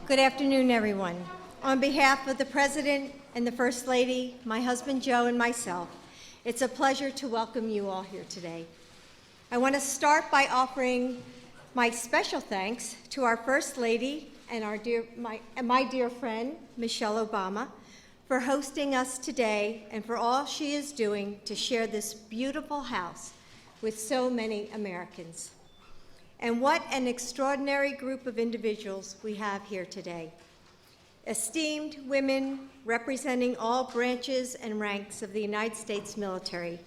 Good afternoon, everyone. On behalf of the President and the First Lady, my husband Joe, and myself, it's a pleasure to welcome you all here today. I want to start by offering my special thanks to our First Lady and my dear friend, Michelle Obama, for hosting us today and for all she is doing to share this beautiful house with so many Americans. And what an extraordinary group of individuals we have here today. Esteemed women representing all branches and ranks of the United States military,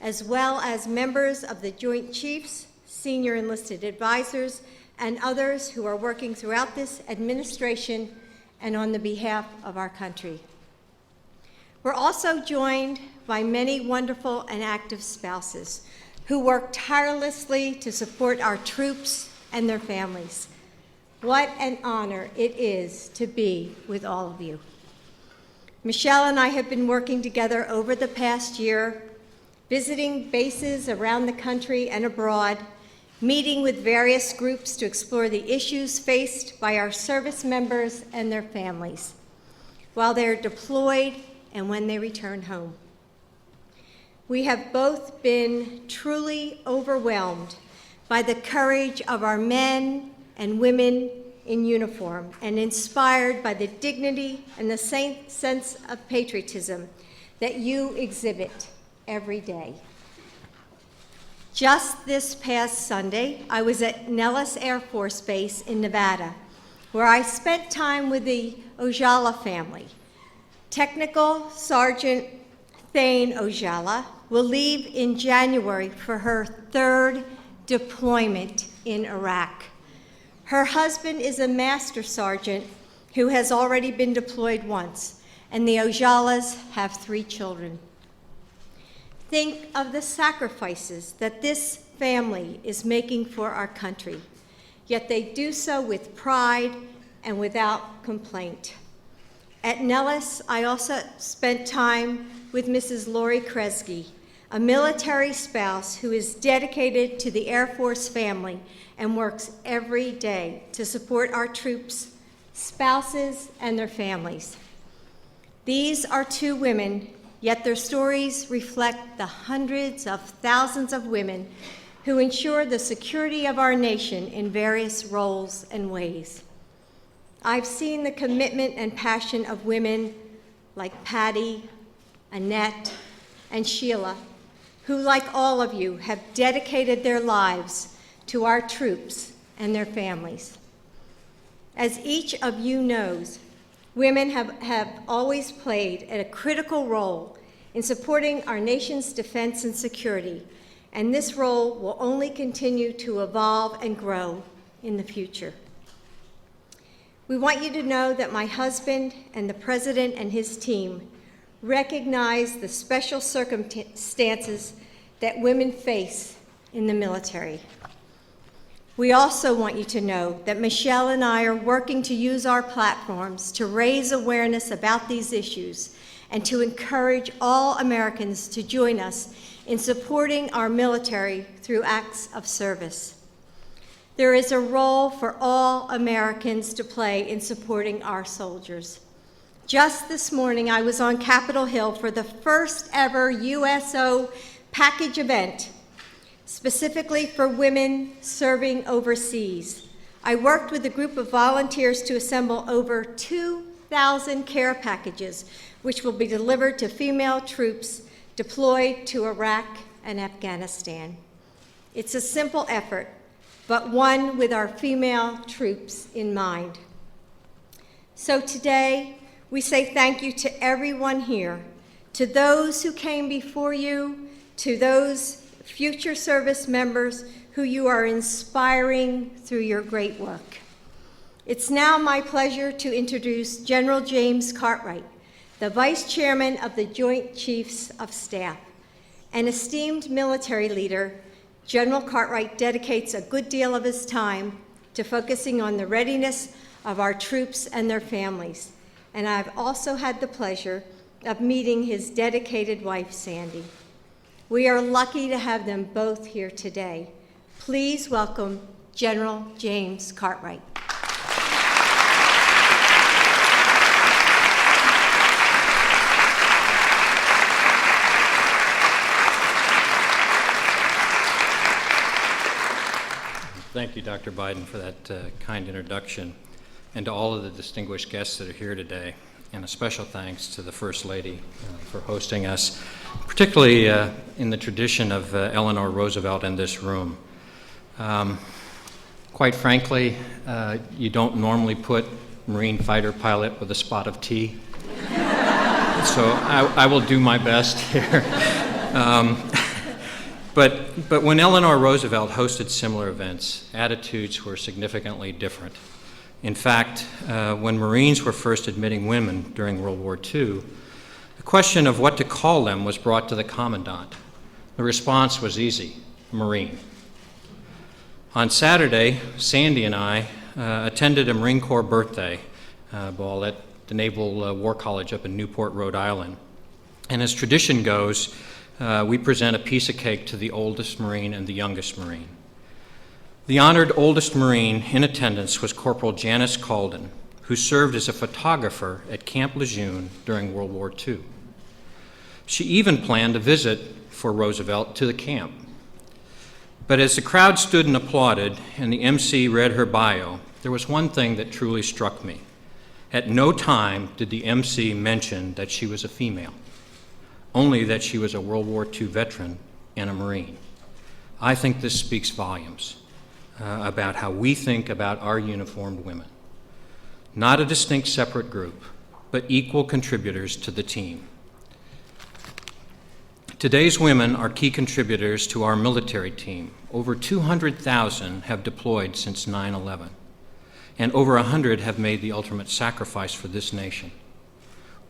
as well as members of the Joint Chiefs, senior enlisted advisors, and others who are working throughout this administration and on the behalf of our country. We're also joined by many wonderful and active spouses who work tirelessly to support our troops and their families. What an honor it is to be with all of you. Michelle and I have been working together over the past year, visiting bases around the country and abroad, meeting with various groups to explore the issues faced by our service members and their families while they're deployed and when they return home. We have both been truly overwhelmed by the courage of our men and women in uniform and inspired by the dignity and the same sense of patriotism that you exhibit every day. Just this past Sunday, I was at Nellis Air Force Base in Nevada, where I spent time with the Ojala family. Technical Sergeant Thane Ojala will leave in January for her third deployment in Iraq. Her husband is a master sergeant who has already been deployed once, and the Ojalas have 3 children. Think of the sacrifices that this family is making for our country, yet they do so with pride and without complaint. At Nellis, I also spent time with Mrs. Lori Kresge, a military spouse who is dedicated to the Air Force family and works every day to support our troops, spouses, and their families. These are 2 women, yet their stories reflect the hundreds of thousands of women who ensure the security of our nation in various roles and ways. I've seen the commitment and passion of women like Patty, Annette, and Sheila, who, like all of you, have dedicated their lives to our troops and their families. As each of you knows, women have always played a critical role in supporting our nation's defense and security, and this role will only continue to evolve and grow in the future. We want you to know that my husband and the President and his team recognize the special circumstances that women face in the military. We also want you to know that Michelle and I are working to use our platforms to raise awareness about these issues and to encourage all Americans to join us in supporting our military through acts of service. There is a role for all Americans to play in supporting our soldiers. Just this morning, I was on Capitol Hill for the first ever USO package event, specifically for women serving overseas. I worked with a group of volunteers to assemble over 2,000 care packages, which will be delivered to female troops deployed to Iraq and Afghanistan. It's a simple effort, but one with our female troops in mind. So today, we say thank you to everyone here, to those who came before you, to those future service members who you are inspiring through your great work. It's now my pleasure to introduce General James Cartwright, the Vice Chairman of the Joint Chiefs of Staff. An esteemed military leader, General Cartwright dedicates a good deal of his time to focusing on the readiness of our troops and their families. And I've also had the pleasure of meeting his dedicated wife, Sandy. We are lucky to have them both here today. Please welcome General James Cartwright. Thank you, Dr. Biden, for that kind introduction, and to all of the distinguished guests that are here today. And a special thanks to the First Lady for hosting us, particularly in the tradition of Eleanor Roosevelt in this room. Quite frankly, you don't normally put Marine fighter pilot with a spot of tea, so I will do my best here. But when Eleanor Roosevelt hosted similar events, attitudes were significantly different. In fact, when Marines were first admitting women during World War II, the question of what to call them was brought to the commandant. The response was easy: Marine. On Saturday, Sandy and I attended a Marine Corps birthday ball at the Naval War College up in Newport, Rhode Island. And as tradition goes, we present a piece of cake to the oldest Marine and the youngest Marine. The honored oldest Marine in attendance was Corporal Janice Calden, who served as a photographer at Camp Lejeune during World War II. She even planned a visit for Roosevelt to the camp. But as the crowd stood and applauded and the MC read her bio, there was one thing that truly struck me. At no time did the MC mention that she was a female, only that she was a World War II veteran and a Marine. I think this speaks volumes about how we think about our uniformed women. Not a distinct separate group, but equal contributors to the team. Today's women are key contributors to our military team. Over 200,000 have deployed since 9/11, and over 100 have made the ultimate sacrifice for this nation.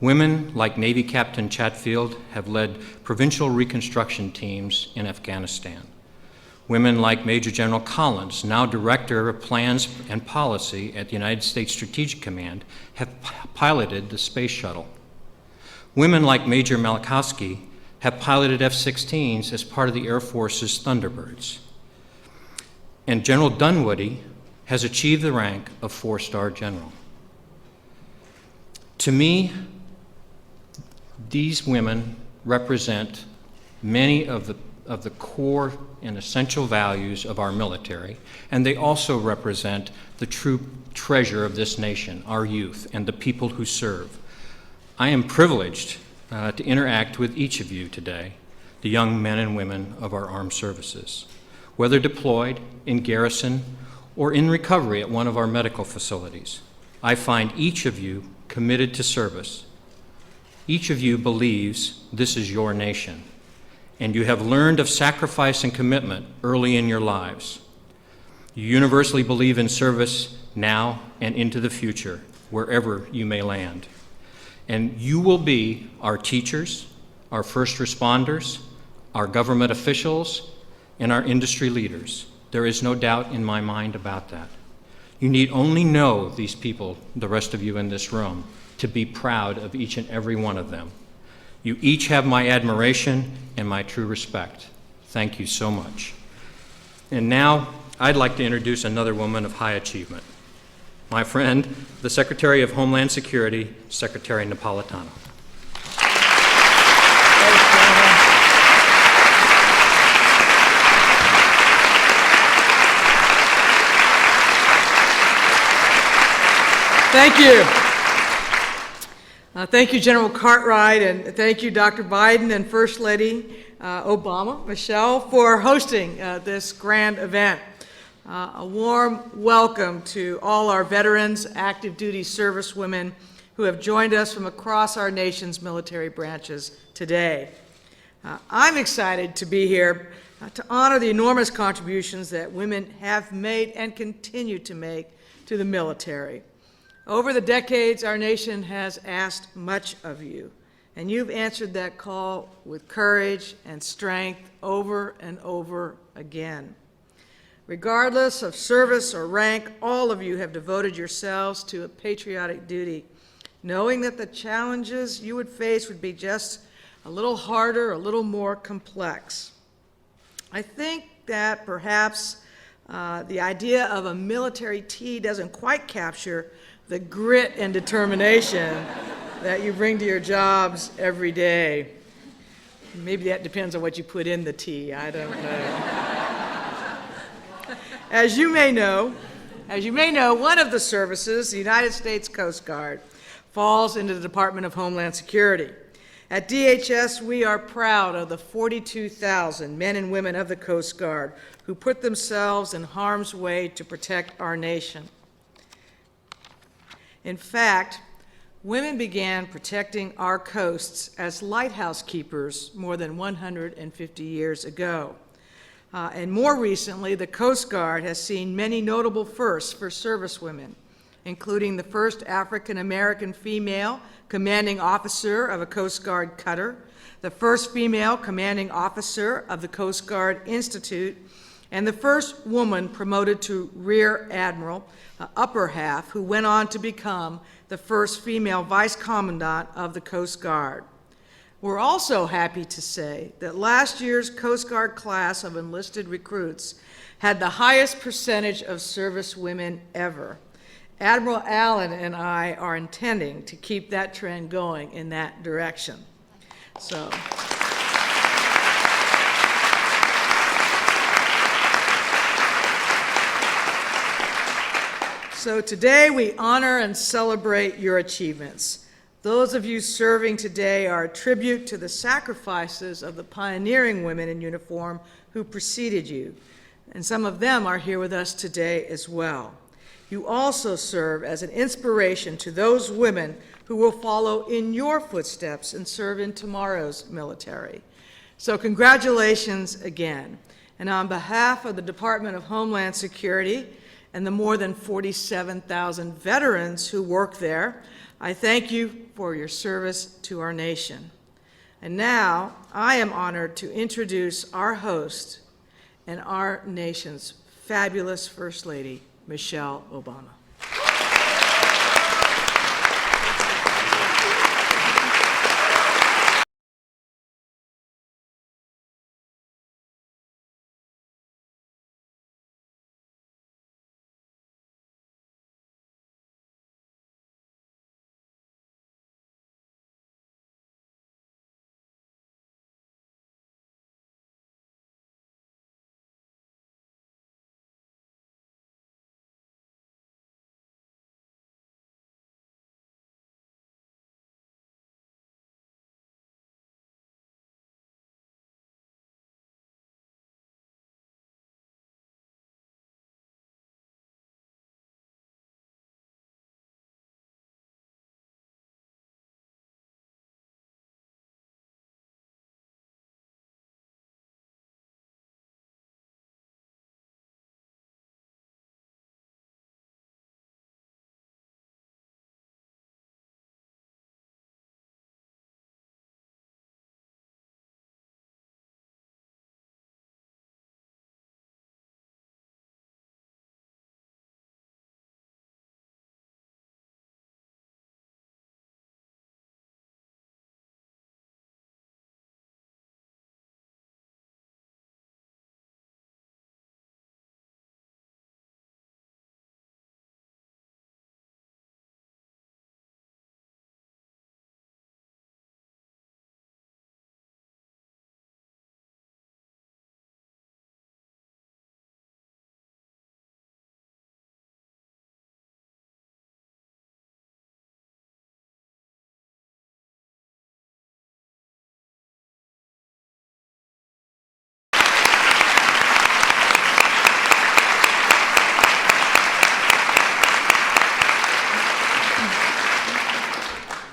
Women like Navy Captain Chatfield have led provincial reconstruction teams in Afghanistan. Women like Major General Collins, now Director of Plans and Policy at the United States Strategic Command, have piloted the space shuttle. Women like Major Malachowski have piloted F-16s as part of the Air Force's Thunderbirds. And General Dunwoody has achieved the rank of 4-star general. To me, these women represent many of the core and essential values of our military, and they also represent the true treasure of this nation, our youth, and the people who serve. I am privileged to interact with each of you today, the young men and women of our armed services, whether deployed, in garrison, or in recovery at one of our medical facilities. I find each of you committed to service. Each of you believes this is your nation, and you have learned of sacrifice and commitment early in your lives. You universally believe in service now and into the future, wherever you may land. And you will be our teachers, our first responders, our government officials, and our industry leaders. There is no doubt in my mind about that. You need only know these people, the rest of you in this room, to be proud of each and every one of them. You each have my admiration and my true respect. Thank you so much. And now, I'd like to introduce another woman of high achievement. My friend, the Secretary of Homeland Security, Secretary Napolitano. Thank you. Thank you, General Cartwright, and thank you, Dr. Biden and First Lady Obama, Michelle, for hosting this grand event. A warm welcome to all our veterans, active duty servicewomen who have joined us from across our nation's military branches today. I'm excited to be here to honor the enormous contributions that women have made and continue to make to the military. Over the decades, our nation has asked much of you, and you've answered that call with courage and strength over and over again. Regardless of service or rank, all of you have devoted yourselves to a patriotic duty, knowing that the challenges you would face would be just a little harder, a little more complex. I think that perhaps the idea of a military tea doesn't quite capture the grit and determination that you bring to your jobs every day. Maybe that depends on what you put in the tea, I don't know. As you may know, one of the services, the United States Coast Guard, falls into the Department of Homeland Security. At DHS, we are proud of the 42,000 men and women of the Coast Guard who put themselves in harm's way to protect our nation. In fact, women began protecting our coasts as lighthouse keepers more than 150 years ago. And more recently, the Coast Guard has seen many notable firsts for servicewomen, including the first African-American female commanding officer of a Coast Guard cutter, the first female commanding officer of the Coast Guard Institute, and the first woman promoted to Rear Admiral, upper half, who went on to become the first female vice commandant of the Coast Guard. We're also happy to say that last year's Coast Guard class of enlisted recruits had the highest percentage of service women ever. Admiral Allen and I are intending to keep that trend going in that direction. So today we honor and celebrate your achievements. Those of you serving today are a tribute to the sacrifices of the pioneering women in uniform who preceded you, and some of them are here with us today as well. You also serve as an inspiration to those women who will follow in your footsteps and serve in tomorrow's military. So congratulations again. And on behalf of the Department of Homeland Security and the more than 47,000 veterans who work there, I thank you for your service to our nation. And now, I am honored to introduce our host and our nation's fabulous First Lady, Michelle Obama.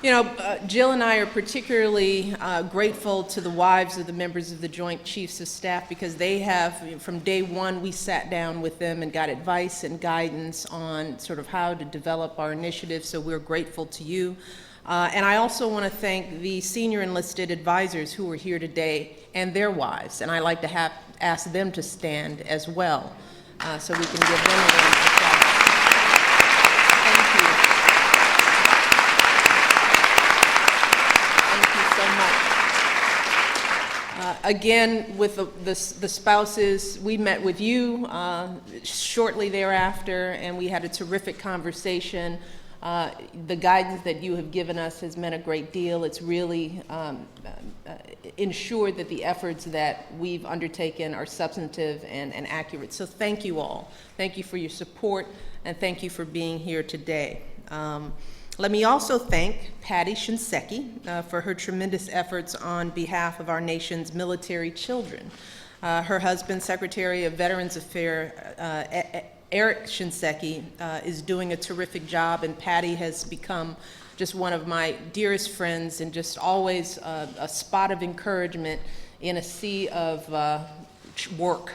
You know, Jill and I are particularly grateful to the wives of the members of the Joint Chiefs of Staff, because they have, from day one, we sat down with them and got advice and guidance on sort of how to develop our initiative, so we're grateful to you. And I also want to thank the senior enlisted advisors who are here today and their wives, and I'd like to ask them to stand as well, so we can give them a round of applause. Thank you. Again, with the spouses, we met with you shortly thereafter, and we had a terrific conversation The guidance that you have given us has meant a great deal. It's really ensured that the efforts that we've undertaken are substantive and accurate. So thank you all. Thank you for your support, and thank you for being here today. Let me also thank Patty Shinseki for her tremendous efforts on behalf of our nation's military children. Her husband, Secretary of Veterans Affairs, Eric Shinseki, is doing a terrific job, and Patty has become just one of my dearest friends and just always a spot of encouragement in a sea of work.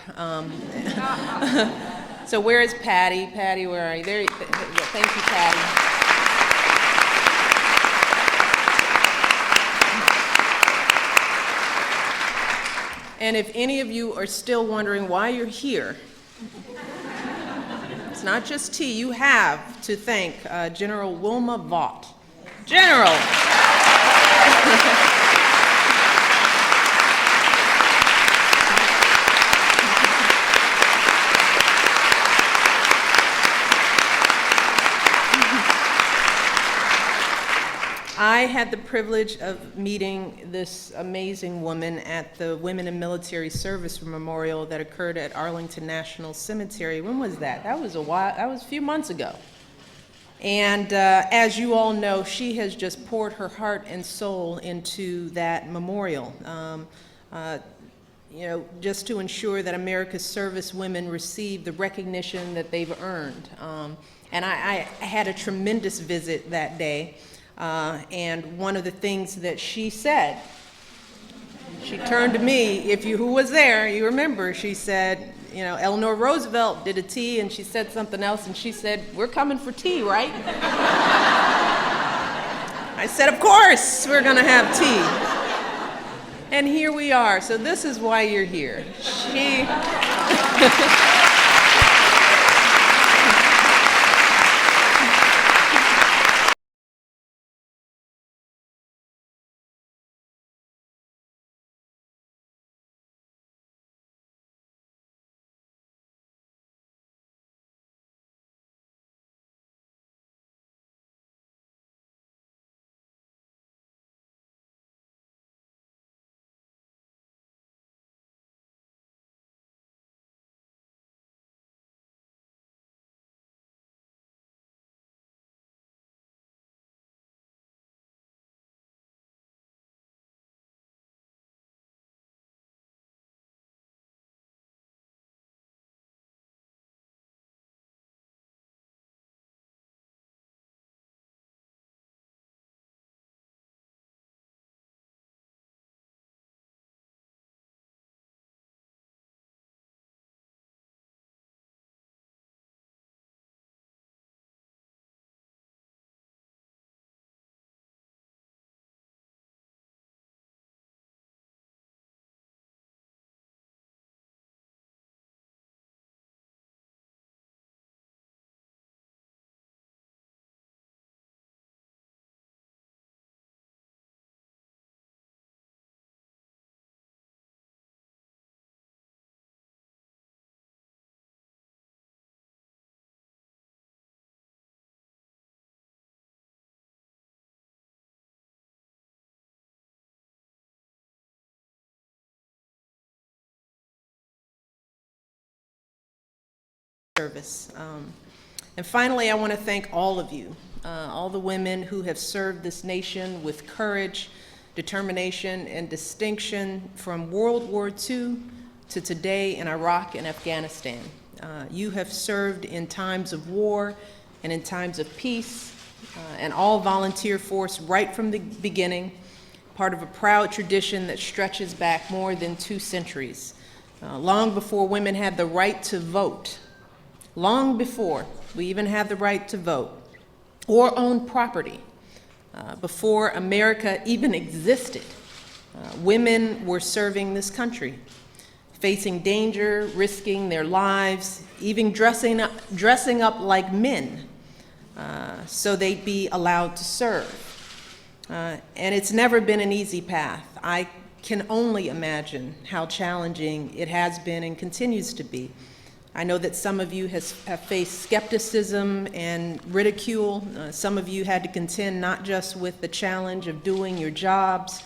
So where is Patty? Patty, where are you? There. Thank you, Patty. And if any of you are still wondering why you're here, it's not just tea. You have to thank General Wilma Vaught. General! I had the privilege of meeting this amazing woman at the Women in Military Service Memorial that occurred at Arlington National Cemetery. When was that? That was a few months ago. And as you all know, she has just poured her heart and soul into that memorial, just to ensure that America's service women receive the recognition that they've earned. And I had a tremendous visit that day. And one of the things that she said, she turned to me, who was there, you remember, she said, Eleanor Roosevelt did a tea, and she said something else, and she said, we're coming for tea, right? I said, of course, we're gonna have tea. And here we are, so this is why you're here. Service. And finally, I want to thank all of you, all the women who have served this nation with courage, determination, and distinction from World War II to today in Iraq and Afghanistan. You have served in times of war and in times of peace, an all-volunteer force right from the beginning, part of a proud tradition that stretches back more than 2 centuries. Long before women had the right to vote, long before we even had the right to vote or own property, before America even existed, women were serving this country, facing danger, risking their lives, even dressing up like men so they'd be allowed to serve. And it's never been an easy path. I can only imagine how challenging it has been and continues to be. I know that some of you have faced skepticism and ridicule. Some of you had to contend not just with the challenge of doing your jobs,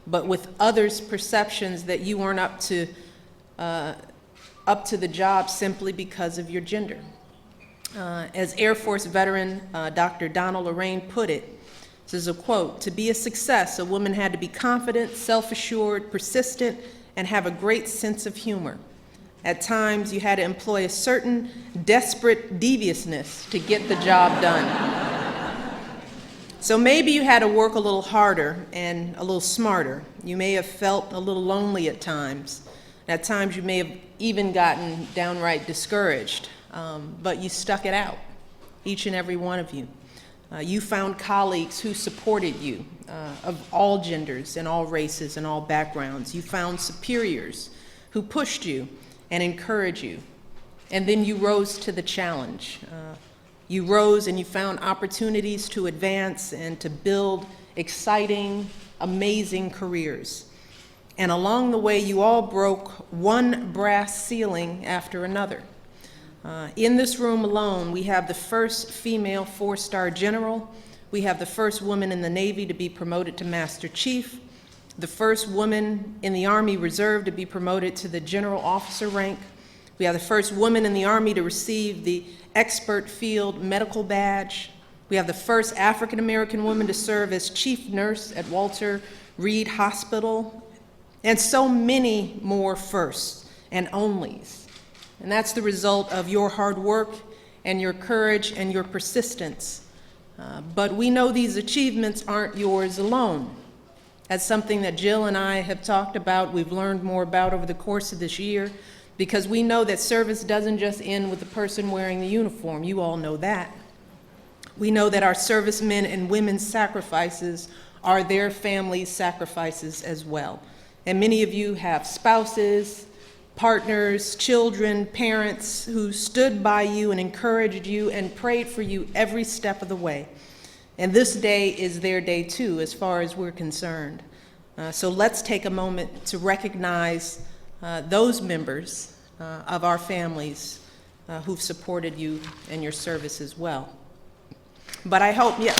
but with others' perceptions that you weren't up to the job simply because of your gender. As Air Force veteran Dr. Donald Lorraine put it, this is a quote, "To be a success, a woman had to be confident, self-assured, persistent, and have a great sense of humor. At times, you had to employ a certain desperate deviousness to get the job done." So maybe you had to work a little harder and a little smarter. You may have felt a little lonely at times. At times, you may have even gotten downright discouraged, but you stuck it out, each and every one of you. You found colleagues who supported you, of all genders and all races and all backgrounds. You found superiors who pushed you and encouraged you. And then you rose to the challenge. You rose and you found opportunities to advance and to build exciting, amazing careers. And along the way, you all broke one brass ceiling after another. In this room alone, we have the first female 4-star general. We have the first woman in the Navy to be promoted to Master Chief, the first woman in the Army Reserve to be promoted to the general officer rank. We have the first woman in the Army to receive the Expert Field Medical Badge. We have the first African American woman to serve as chief nurse at Walter Reed Hospital, and so many more firsts and onlys. And that's the result of your hard work and your courage and your persistence. But we know these achievements aren't yours alone. That's something that Jill and I have talked about, we've learned more about over the course of this year, because we know that service doesn't just end with the person wearing the uniform. You all know that. We know that our servicemen and women's sacrifices are their families' sacrifices as well. And many of you have spouses, partners, children, parents who stood by you and encouraged you and prayed for you every step of the way. And this day is their day too, as far as we're concerned. So let's take a moment to recognize those members of our families who've supported you in your service as well. But I hope, yeah.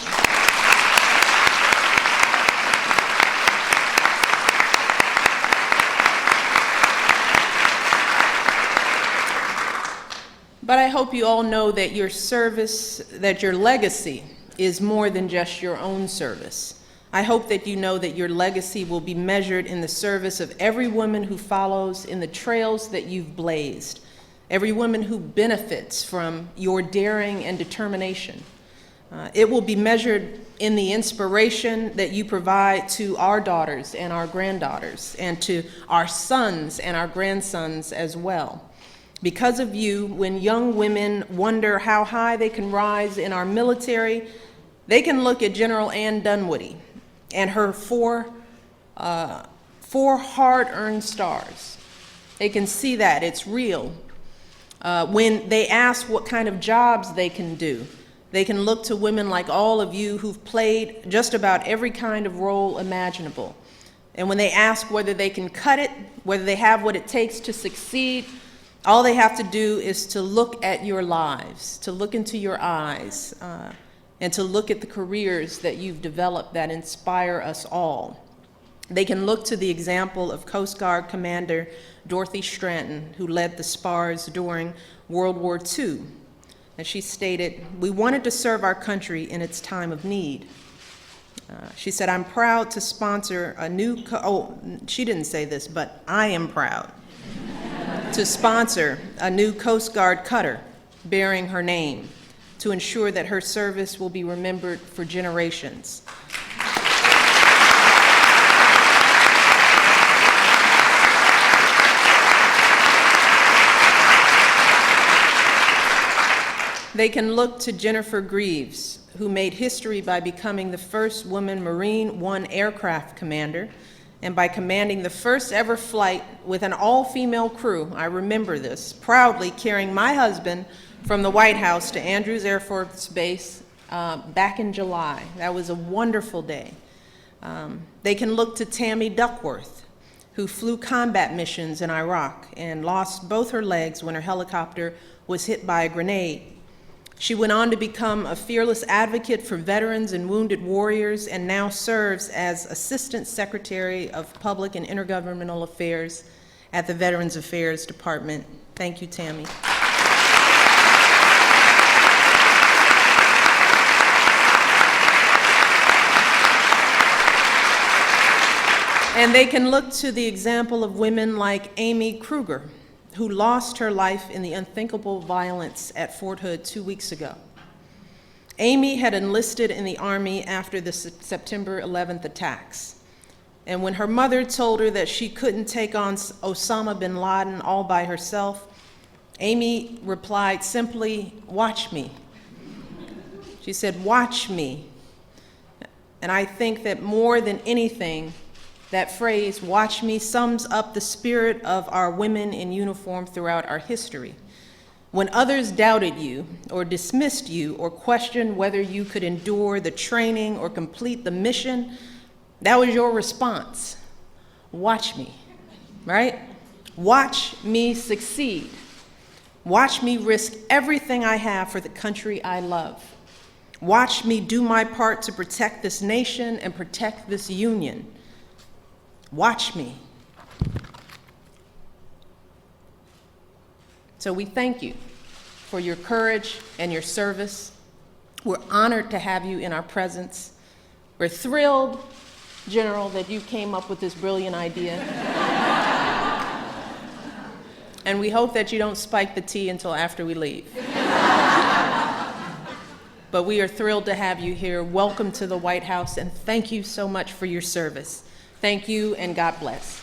But I hope you all know that your service, that your legacy is more than just your own service. I hope that you know that your legacy will be measured in the service of every woman who follows in the trails that you've blazed, every woman who benefits from your daring and determination. It will be measured in the inspiration that you provide to our daughters and our granddaughters, and to our sons and our grandsons as well. Because of you, when young women wonder how high they can rise in our military, they can look at General Ann Dunwoody and her four hard-earned stars. They can see that, it's real. When they ask what kind of jobs they can do, they can look to women like all of you who've played just about every kind of role imaginable. And when they ask whether they can cut it, whether they have what it takes to succeed, all they have to do is to look at your lives, to look into your eyes, and to look at the careers that you've developed that inspire us all. They can look to the example of Coast Guard Commander Dorothy Stratton, who led the SPARS during World War II. And she stated, "We wanted to serve our country in its time of need." She said, "I'm proud to sponsor a new, she didn't say this, but I am proud to sponsor a new Coast Guard cutter bearing her name to ensure that her service will be remembered for generations." They can look to Jennifer Greaves, who made history by becoming the first woman Marine One aircraft commander and by commanding the first ever flight with an all-female crew, I remember this, proudly carrying my husband from the White House to Andrews Air Force Base back in July. That was a wonderful day. They can look to Tammy Duckworth, who flew combat missions in Iraq and lost both her legs when her helicopter was hit by a grenade. She went on to become a fearless advocate for veterans and wounded warriors and now serves as Assistant Secretary of Public and Intergovernmental Affairs at the Veterans Affairs Department. Thank you, Tammy. And they can look to the example of women like Amy Kruger, who lost her life in the unthinkable violence at Fort Hood 2 weeks ago. Amy had enlisted in the Army after the September 11th attacks. And when her mother told her that she couldn't take on Osama bin Laden all by herself, Amy replied simply, "Watch me." She said, "Watch me." And I think that more than anything, that phrase, "watch me," sums up the spirit of our women in uniform throughout our history. When others doubted you or dismissed you or questioned whether you could endure the training or complete the mission, that was your response. Watch me, right? Watch me succeed. Watch me risk everything I have for the country I love. Watch me do my part to protect this nation and protect this union. Watch me. So we thank you for your courage and your service. We're honored to have you in our presence. We're thrilled, General, that you came up with this brilliant idea. And we hope that you don't spike the tea until after we leave. But we are thrilled to have you here. Welcome to the White House, and thank you so much for your service. Thank you, and God bless.